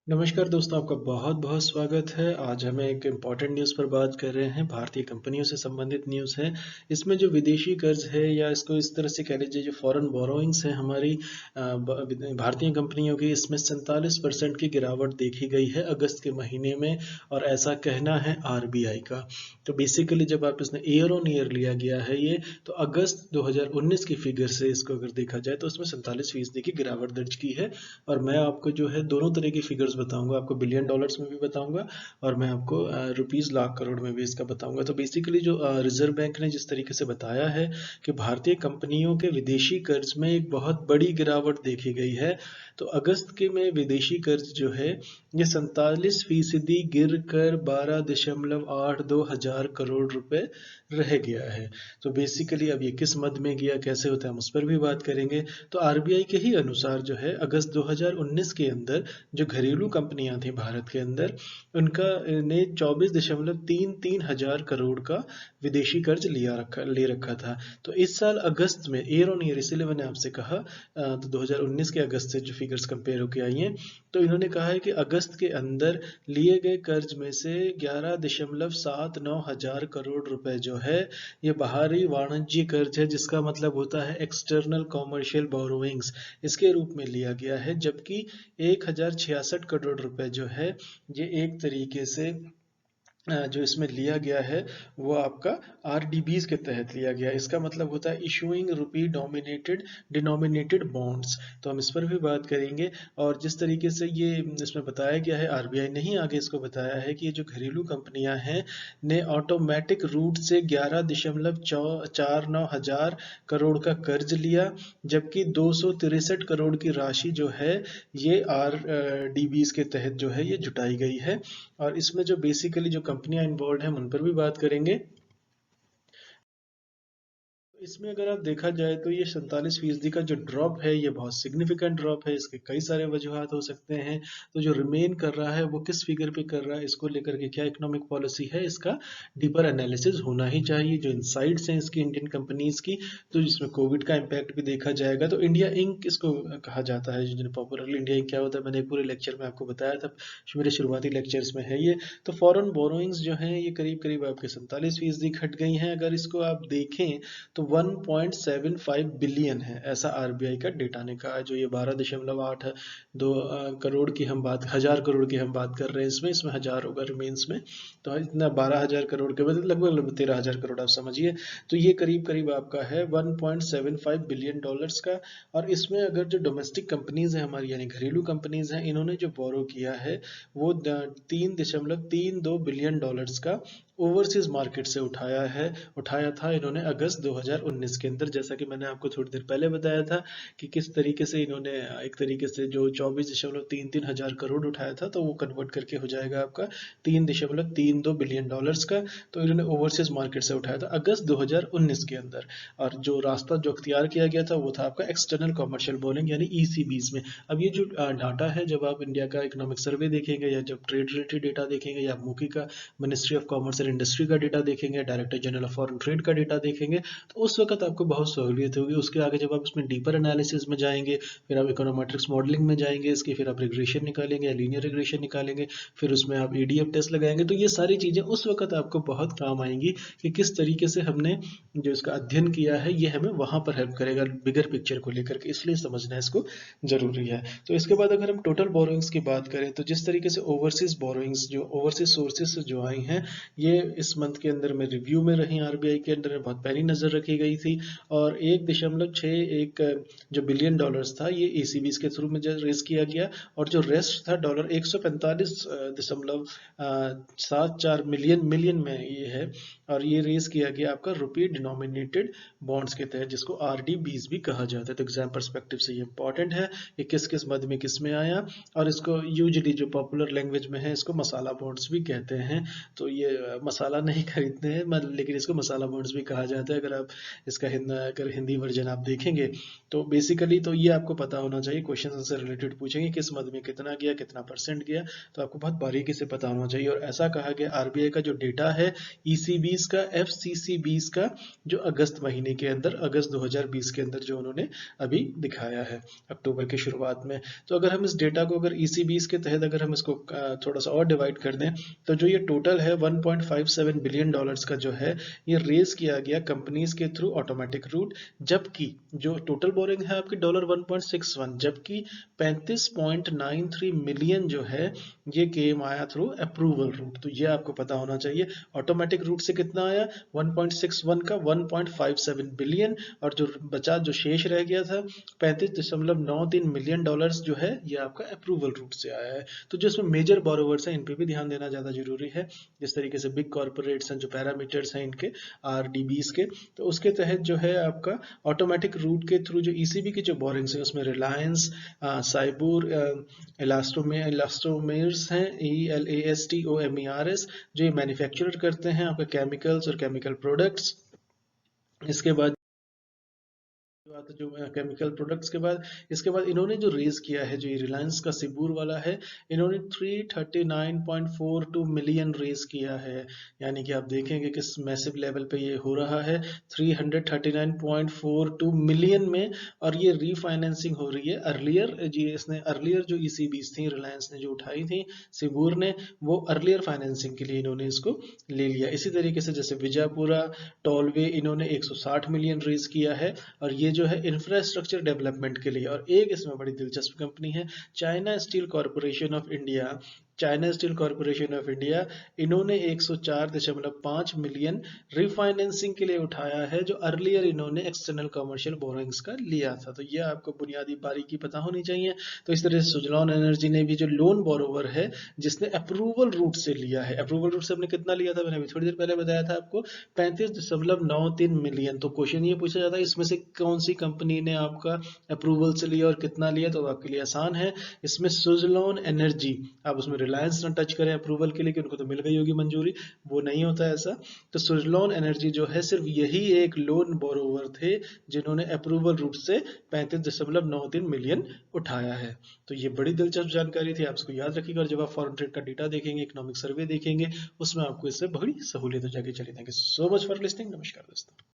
नमस्कार दोस्तों, आपका बहुत-बहुत स्वागत है। आज हम एक इम्पॉर्टेंट न्यूज़ पर बात कर रहे हैं, भारतीय कंपनियों से संबंधित न्यूज़ है। इसमें जो विदेशी कर्ज़ है या इसको इस तरह से कह लीजिए जो फ़ॉरेन बोरोइंग्स है हमारी भारतीय कंपनियों की, इसमें 47% की गिरावट देखी गई है अगस्त के महीने में और ऐसा कहना है आरबीआई का। तो बेसिकली जब आप इसने ईयर ऑन ईयर लिया गया है ये, तो अगस्त 2019 की फिगर से इसको अगर देखा जाए तो इसमें 47% की गिरावट दर्ज की है। और मैं आपको जो है दोनों तरह की फिगर्स बताऊंगा, आपको बिलियन डॉलर्स में भी बताऊंगा और मैं आपको रुपीस लाख करोड़ में भी इसका बताऊंगा। तो बेसिकली जो रिजर्व बैंक ने जिस तरीके से बताया है कि भारतीय कंपनियों के विदेशी कर्ज में एक बहुत बड़ी गिरावट देखी गई है। तो अगस्त के में विदेशी कर्ज जो है ये 47% गिर कर 12.82 हजार करोड़ रुपए रह गया है। तो बेसिकली अब ये किस मद में गया, कैसे होता है, हम उस पर भी बात करेंगे। तो आरबीआई के ही अनुसार जो है अगस्त 2019 के अंदर जो घरेलू कंपनियां थी भारत के अंदर, उनका ने 24.33 हजार करोड़ का विदेशी कर्ज ले रखा था। तो इस साल अगस्त में ईयर ऑन ईयर, इसीलिए मैंने आपसे कहा तो 2019 के अगस्त से जो फिगर्स कंपेयर होके आई हैं, तो इन्होंने कहा है कि अगस्त के अंदर लिए गए कर्ज में से 11.79 हजार करोड़ रुपए जो है ये बाहरी वाणिज्य कर्ज है, जिसका मतलब होता है एक्सटर्नल कॉमर्शियल बोरोइंग्स, इसके रूप में लिया गया है। जबकि 1066 करोड़ रुपए जो है ये एक तरीके से जो इसमें लिया गया है वो आपका आरडीबीज के तहत लिया गया है। इसका मतलब होता है इशूइंग रुपी डोमिनेटेड डिनोमिनेटेड बॉन्ड्स। तो हम इस पर भी बात करेंगे। और जिस तरीके से ये इसमें बताया गया है, आरबीआई ने ही आगे इसको बताया है कि ये जो घरेलू कंपनियां हैं ने ऑटोमेटिक रूट से 11.49 हजार करोड़ का कर्ज लिया, जबकि 263 करोड़ की राशि जो है ये आर डीबीज के तहत जो है ये जुटाई गई है। और इसमें जो बेसिकली जो कंपनियां इन्वॉल्व हैं उन पर भी बात करेंगे। इसमें अगर आप देखा जाए तो ये 47% का जो ड्रॉप है ये बहुत सिग्निफिकेंट ड्रॉप है। इसके कई सारे वजूहात हो सकते हैं। तो जो रिमेन कर रहा है वो किस फिगर पे कर रहा है, इसको लेकर के क्या इकोनॉमिक पॉलिसी है, इसका डीपर एनालिसिस होना ही चाहिए। जो इनसाइट्स हैं इसकी इंडियन कंपनीज की, तो जिसमें कोविड का इम्पैक्ट भी देखा जाएगा। तो इंडिया इंक इसको कहा जाता है, जो पॉपुलरली इंडिया इंक क्या होता है मैंने पूरे लेक्चर में आपको बताया था, मेरे शुरुआती लेक्चर्स में है ये। तो फॉरेन बोरोइंग्स जो हैं ये करीब करीब आपके 47% घट गई हैं। अगर इसको आप देखें तो 1.75 बिलियन है, ऐसा आरबीआई का डेटा ने कहा है। जो ये 12.82 करोड़ की हम बात, हजार करोड़ की हम बात कर रहे हैं, इसमें इसमें हजार होगा रिमेन्स में। तो इतना 12,000 करोड़ के बदले लगभग 13,000 करोड़ आप समझिए। तो ये करीब करीब आपका है 1.75 बिलियन डॉलर्स का। और इसमें अगर जो डोमेस्टिक कंपनीज हैं हमारी, यानी घरेलू कंपनीज हैं, इन्होंने जो बोरो किया है वो 3.32 बिलियन डॉलर्स का ओवरसीज मार्केट से उठाया था इन्होंने अगस्त 2019 के अंदर। जैसा कि मैंने आपको थोड़ी देर पहले बताया था कि किस तरीके से इन्होंने एक तरीके से जो 24.33 हजार करोड़ उठाया था, तो वो कन्वर्ट करके हो जाएगा आपका 3.32 बिलियन डॉलर्स का। तो इन्होंने ओवरसीज मार्केट से उठाया था अगस्त 2019 के अंदर। और जो रास्ता जो अख्तियार किया गया था वो था आपका एक्सटर्नल कॉमर्शियल बोरिंग यानी ईसीबीज में। अब ये जो डाटा है, जब आप इंडिया का इकोनॉमिक सर्वे देखेंगे या जब ट्रेड रिलेटेड डेटा देखेंगे या मूकी का ministry of commerce and industry का डेटा देखेंगे, director general of foreign trade का डेटा देखेंगे, तो उस वक्त आपको बहुत सहूलियत होगी। उसके आगे जब आप इसमें डीपर एनालिसिस में जाएंगे, फिर आप इकोनोमेट्रिक्स मॉडलिंग में जाएंगे इसकी, फिर आप रिग्रेशन निकालेंगे या लीनियर रिग्रेशन निकालेंगे, फिर उसमें आप ईडीएफ टेस्ट लगाएंगे, तो ये सारी चीज़ें उस वक्त आपको बहुत काम आएंगी कि किस तरीके से हमने जो इसका अध्ययन किया है ये हमें वहाँ पर हेल्प करेगा बिगर पिक्चर को लेकर के, इसलिए समझना इसको जरूरी है। तो इसके बाद अगर हम टोटल बोरोइंग्स की बात करें, तो जिस तरीके से ओवरसीज बोरोइंग्स जो ओवरसीज सोर्सेज से जो आई हैं, ये इस मंथ के अंदर में रिव्यू में रही, आरबीआई के अंदर बहुत पहली नज़र रखी गई थी। और 1.61 जो बिलियन डॉलर्स था ये एसीबीज के थ्रू में रेज किया गया। और जो रेस्ट था डॉलर 145.74 मिलियन मिलियन में ये है, और ये रेज किया गया आपका रुपये डिनोमिनेटेड बॉन्ड्स के तहत, जिसको आरडीबीज भी कहा जाता है। तो एग्जाम परस्पेक्टिव से ये इंपॉर्टेंट है कि किस किस मद में किस में आया। और इसको यूजली जो पॉपुलर लैंग्वेज में है इसको मसाला बॉन्ड्स भी कहते हैं। तो ये मसाला नहीं खरीदते हैं, लेकिन इसको मसाला बॉन्ड्स भी कहा जाता है। अगर आप इसका अगर हिंदी वर्जन आप देखेंगे तो बेसिकली तो ये आपको पता होना चाहिए। क्वेश्चन से रिलेटेड पूछेंगे किस मद में कितना गया, कितना परसेंट गया, तो आपको बहुत बारीकी से पता होना चाहिए। और ऐसा कहा गया आरबीआई का जो डेटा है ईसीबीज का, एफसीसीबीज का, जो अगस्त महीने के अंदर, अगस्त 2020 के अंदर जो उन्होंने अभी दिखाया है अक्टूबर की शुरुआत में। तो अगर हम इस डेटा को अगर ईसीबीज के तहत अगर हम इसको थोड़ा सा और डिवाइड कर दें तो जो ये टोटल है 1.57 बिलियन डॉलर्स का जो है ये रेज किया गया कंपनीज के थ्रू ऑटोमेटिक रूट, जबकि जो टोटल बोरिंग है आपकी डॉलर 1.61, जबकि 35.93 मिलियन जो है ये केम आया थ्रू अप्रूवल रूट। तो ये आपको पता होना चाहिए। ऑटोमेटिक रूट से कितना आया 1.61 का 1.57 बिलियन, और जो बचा जो शेष रह गया था 35.93 मिलियन डॉलर्स जो है ये आपका अप्रूवल रूट से आया है। तो जो इसमें मेजर बोरोवर्स हैं इन पे भी ध्यान देना ज़्यादा जरूरी है। जिस तरीके से बिग कॉर्पोरेट्स हैं, जो पैरामीटर्स हैं इनके आरडीबीज के, तो उसके तहत जो है आपका ऑटोमेटिक रूट के थ्रू जो ईसीबी की जो बोरिंग्स है उसमें रिलायंस, साइबूर, इलास्टोमेर्स हैं, ELASTOMERS, जो ये मैन्युफैक्चरर करते हैं आपके केमिकल्स और केमिकल प्रोडक्ट्स। इसके बाद जो केमिकल प्रोडक्ट्स के बाद, इसके बाद इन्होंने जो रेज किया है, जो ये रिलायंस का सिबूर वाला है, इन्होंने 339.42 मिलियन रेज किया है। यानी कि आप देखेंगे किस मैसिव लेवल पे ये हो रहा है 339.42 मिलियन में। और ये रीफाइनेंसिंग हो रही है अर्लियर, जी इसने अर्लियर जो ईसीबीज थी रिलायंस ने जो उठाई थी सिबूर ने, वो अर्लियर फाइनेंसिंग के लिए इन्होंने इसको ले लिया। इसी तरीके से जैसे विजयपुरा टोलवे इन्होंने 160 मिलियन रेज किया है, और ये जो है इंफ्रास्ट्रक्चर डेवलपमेंट के लिए। और एक इसमें बड़ी दिलचस्प कंपनी है China steel corporation of India. China steel corporation of India इन्होंने 104.5 मिलियन रिफाइनेंसिंग के लिए उठाया है, जो अर्लियर इन्होंने एक्सटर्नल कमर्शियल बोरिंग्स का लिया था। तो ये आपको बुनियादी बारीकी पता होनी चाहिए। तो इस तरह से सुजलॉन एनर्जी ने भी जो लोन बोरोवर है जिसने अप्रूवल रूट से लिया है, अप्रूवल रूट से हमने कितना लिया था, मैंने अभी थोड़ी देर पहले बताया था आपको 35.93 मिलियन। तो क्वेश्चन ये पूछा जाता है इसमें से कौन सी कंपनी ने आपका अप्रूवल से लिया और कितना लिया, तो आपके लिए आसान है। इसमें सुजलॉन एनर्जी, आप उसमें रिलायंस ना टच करें अप्रूवल के लिए कि उनको तो मिल गई होगी मंजूरी, वो नहीं होता ऐसा। तो सुजलॉन एनर्जी जो है सिर्फ यही एक लोन बोरोवर थे जिन्होंने अप्रूवल रूट से 35.93 मिलियन उठाया है। तो ये बड़ी दिलचस्प जानकारी थी, आप इसको याद रखिएगा। और जब आप फॉरेन ट्रेड का डेटा देखेंगे, इकोनॉमिक सर्वे देखेंगे, उसमें आपको इससे बड़ी सहूलियत हो जाएगी। चलिए, thank you so much for listening. नमस्कार दोस्तों।